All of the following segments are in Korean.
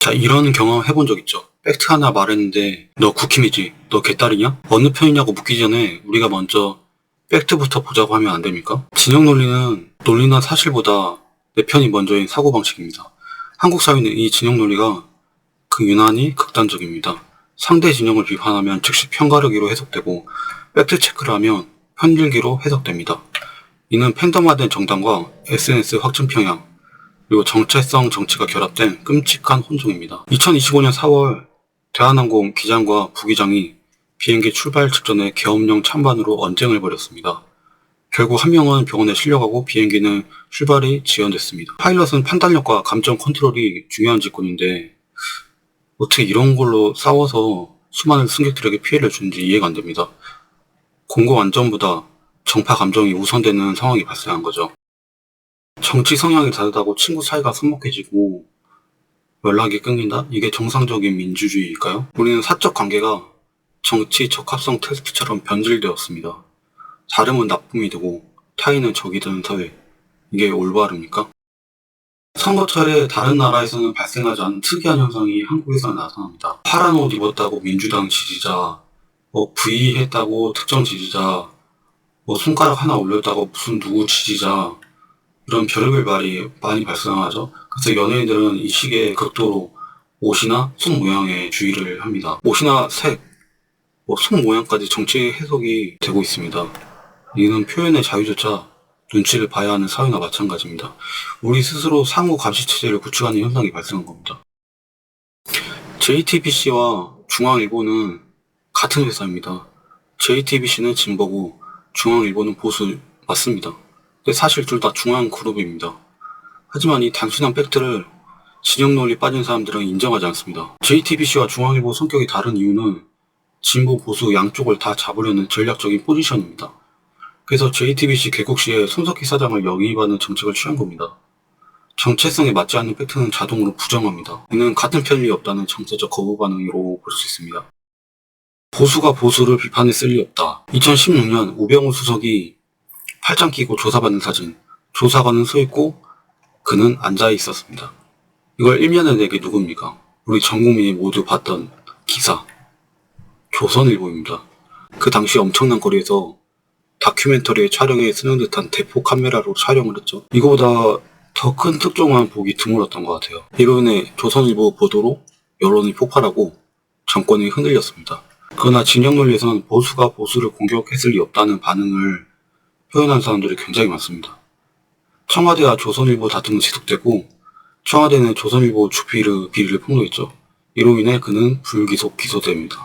자, 이런 경험 해본 적 있죠? 팩트 하나 말했는데 너 국힘이지? 너 개딸이냐? 어느 편이냐고 묻기 전에 우리가 먼저 팩트부터 보자고 하면 안 됩니까? 진영 논리는 논리나 사실보다 내 편이 먼저인 사고방식입니다. 한국 사회는 이 진영 논리가 유난히 극단적입니다. 상대 진영을 비판하면 즉시 편가르기로 해석되고 팩트체크를 하면 편들기로 해석됩니다. 이는 팬덤화된 정당과 SNS 확증 평양, 그리고 정체성 정치가 결합된 끔찍한 혼종입니다. 2025년 4월 대한항공 기장과 부기장이 비행기 출발 직전에 계엄령 찬반으로 언쟁을 벌였습니다. 결국 한 명은 병원에 실려가고 비행기는 출발이 지연됐습니다. 파일럿은 판단력과 감정 컨트롤이 중요한 직군인데 어떻게 이런 걸로 싸워서 수많은 승객들에게 피해를 주는지 이해가 안 됩니다. 공공안전보다 정파 감정이 우선되는 상황이 발생한 거죠. 정치 성향이 다르다고 친구 사이가 서먹해지고 연락이 끊긴다? 이게 정상적인 민주주의일까요? 우리는 사적 관계가 정치 적합성 테스트처럼 변질되었습니다. 다름은 나쁨이 되고 타인은 적이 되는 사회. 이게 올바릅니까? 선거철에 다른 나라에서는 발생하지 않은 특이한 현상이 한국에서 나타납니다. 파란 옷 입었다고 민주당 지지자, V 했다고 특정 지지자, 손가락 하나 올렸다고 무슨 누구 지지자, 이런 별의별 말이 많이 발생하죠. 그래서 연예인들은 이 시기에 극도로 옷이나 손 모양에 주의를 합니다. 옷이나 색, 손 모양까지 정치 해석이 되고 있습니다. 이는 표현의 자유조차 눈치를 봐야 하는 사회나 마찬가지입니다. 우리 스스로 상호 감시체제를 구축하는 현상이 발생한 겁니다. JTBC와 중앙일보는 같은 회사입니다. JTBC는 진보고 중앙일보는 보수 맞습니다. 근데 사실 둘 다 중앙그룹입니다. 하지만 이 단순한 팩트를 진영 논리 빠진 사람들은 인정하지 않습니다. JTBC와 중앙일보 성격이 다른 이유는 진보 보수 양쪽을 다 잡으려는 전략적인 포지션입니다. 그래서 JTBC 개국 시에 손석희 사장을 영입하는 정책을 취한 겁니다. 정체성에 맞지 않는 팩트는 자동으로 부정합니다. 이는 같은 편이 없다는 정서적 거부 반응으로 볼 수 있습니다. 보수가 보수를 비판했을 리 없다. 2016년 우병우 수석이 팔짱 끼고 조사받는 사진, 조사관은 서 있고 그는 앉아 있었습니다. 이걸 일면에 낸 게 누굽니까? 우리 전 국민이 모두 봤던 기사, 조선일보입니다. 그 당시 엄청난 거리에서 다큐멘터리 촬영에 쓰는 듯한 대포 카메라로 촬영을 했죠. 이거보다 더 큰 특종만 보기 드물었던 것 같아요. 이로 인해 조선일보 보도로 여론이 폭발하고 정권이 흔들렸습니다. 그러나 진영 논리에서는 보수가 보수를 공격했을 리 없다는 반응을 표현한 사람들이 굉장히 많습니다. 청와대와 조선일보 다툼은 지속되고 청와대는 조선일보 주필의 비리를 폭로했죠. 이로 인해 그는 불기소 기소됩니다.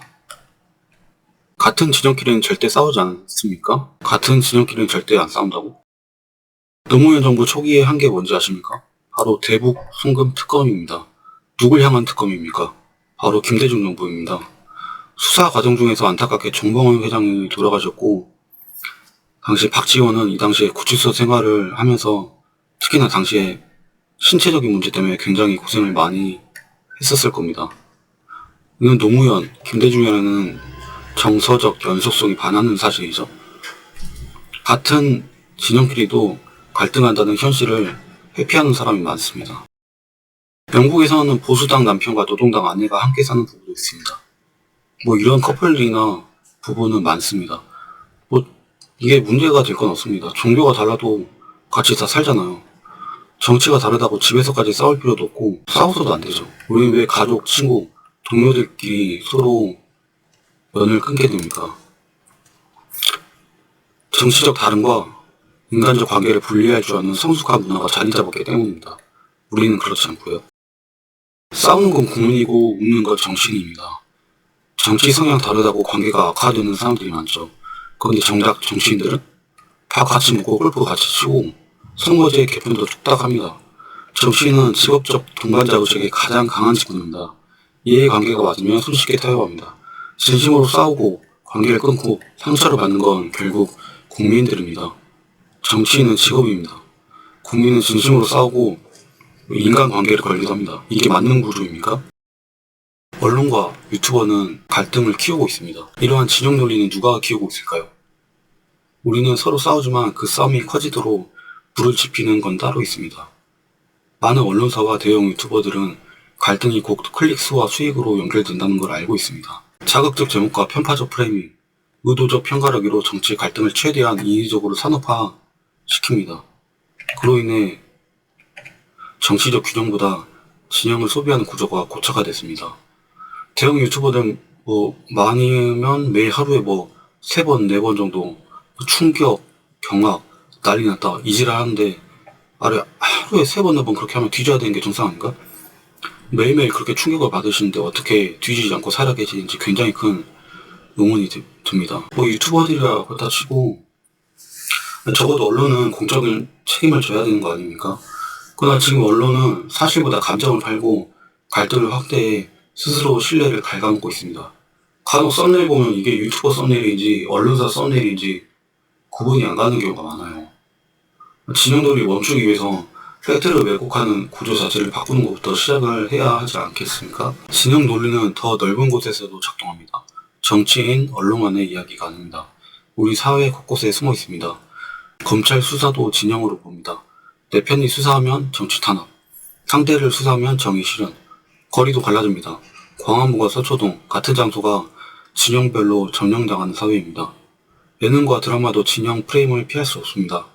같은 진영끼리는 절대 싸우지 않습니까? 같은 진영끼리는 절대 안 싸운다고? 노무현 정부 초기에 한 게 뭔지 아십니까? 바로 대북 송금 특검입니다. 누굴 향한 특검입니까? 바로 김대중 정부입니다. 수사 과정 중에서 안타깝게 정봉원 회장이 돌아가셨고 당시 박지원은 이 당시에 구치소 생활을 하면서 특히나 당시에 신체적인 문제 때문에 굉장히 고생을 많이 했었을 겁니다. 이건 노무현, 김대중이라는 정서적 연속성이 반하는 사실이죠. 같은 진영끼리도 갈등한다는 현실을 회피하는 사람이 많습니다. 영국에서는 보수당 남편과 노동당 아내가 함께 사는 부부도 있습니다. 이런 커플이나 부부는 많습니다. 이게 문제가 될 건 없습니다. 종교가 달라도 같이 다 살잖아요. 정치가 다르다고 집에서까지 싸울 필요도 없고 싸워서도 안 되죠. 우리는 왜 가족, 친구, 동료들끼리 서로 연을 끊게 됩니까? 정치적 다름과 인간적 관계를 분리할 줄 아는 성숙한 문화가 자리 잡았기 때문입니다. 우리는 그렇지 않고요. 싸우는 건 국민이고 웃는 건 정치인입니다. 정치 성향 다르다고 관계가 악화되는 사람들이 많죠. 그런데 정작 정치인들은 밥 같이 먹고 골프 같이 치고 선거제 개편도 뚝딱 합니다. 정치인은 직업적 동반자 의식이 가장 강한 직군입니다. 이해관계가 맞으면 손쉽게 타협합니다. 진심으로 싸우고 관계를 끊고 상처를 받는 건 결국 국민들입니다. 정치인은 직업입니다. 국민은 진심으로 싸우고 인간관계를 걸기도 합니다. 이게 맞는 구조입니까? 언론과 유튜버는 갈등을 키우고 있습니다. 이러한 진영 논리는 누가 키우고 있을까요? 우리는 서로 싸우지만 그 싸움이 커지도록 불을 지피는 건 따로 있습니다. 많은 언론사와 대형 유튜버들은 갈등이 곧 클릭수와 수익으로 연결된다는 걸 알고 있습니다. 자극적 제목과 편파적 프레이밍, 의도적 편가르기로 정치 갈등을 최대한 인위적으로 산업화시킵니다. 그로 인해 정치적 균형보다 진영을 소비하는 구조가 고착화됐습니다. 대형 유튜버들은 많으면 매일 하루에 3번, 4번 정도 충격, 경악, 난리 났다, 이지랄 하는데 하루에 3번, 4번 그렇게 하면 뒤져야 되는 게 정상 아닌가? 매일매일 그렇게 충격을 받으시는데 어떻게 뒤지지 않고 살아계시는지 굉장히 큰 의문이 듭니다. 유튜버들이라 그렇다 치고 적어도 언론은 공적인 책임을 져야 되는 거 아닙니까? 그러나 지금 언론은 사실보다 감정을 팔고 갈등을 확대해 스스로 신뢰를 갉아먹고 있습니다. 간혹 썸네일 보면 이게 유튜버 썸네일인지 언론사 썸네일인지 구분이 안 가는 경우가 많아요. 진영놀이를 멈추기 위해서 팩트를 왜곡하는 구조 자체를 바꾸는 것부터 시작을 해야 하지 않겠습니까? 진영 논리는 더 넓은 곳에서도 작동합니다. 정치인, 언론만의 이야기가 아닙니다. 우리 사회 곳곳에 숨어 있습니다. 검찰 수사도 진영으로 봅니다. 내 편이 수사하면 정치 탄압, 상대를 수사하면 정의 실현, 거리도 갈라집니다. 광화문과 서초동 같은 장소가 진영별로 점령당하는 사회입니다. 예능과 드라마도 진영 프레임을 피할 수 없습니다.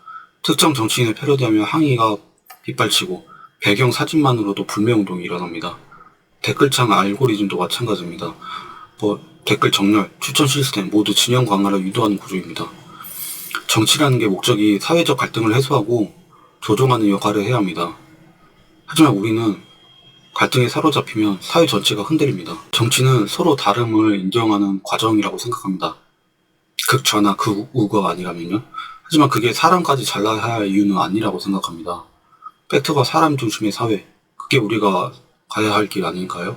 특정 정치인을 패러디하며 항의가 빗발치고 배경 사진만으로도 불매운동이 일어납니다. 댓글창 알고리즘도 마찬가지입니다. 댓글 정렬, 추천 시스템 모두 진영 강화를 유도하는 구조입니다. 정치라는 게 목적이 사회적 갈등을 해소하고 조정하는 역할을 해야 합니다. 하지만 우리는 갈등에 사로잡히면 사회 전체가 흔들립니다. 정치는 서로 다름을 인정하는 과정이라고 생각합니다. 극좌나 극우가 아니라면요. 하지만 그게 사람까지 잘라야 할 이유는 아니라고 생각합니다. 팩트가 사람 중심의 사회, 그게 우리가 가야 할 길 아닐까요?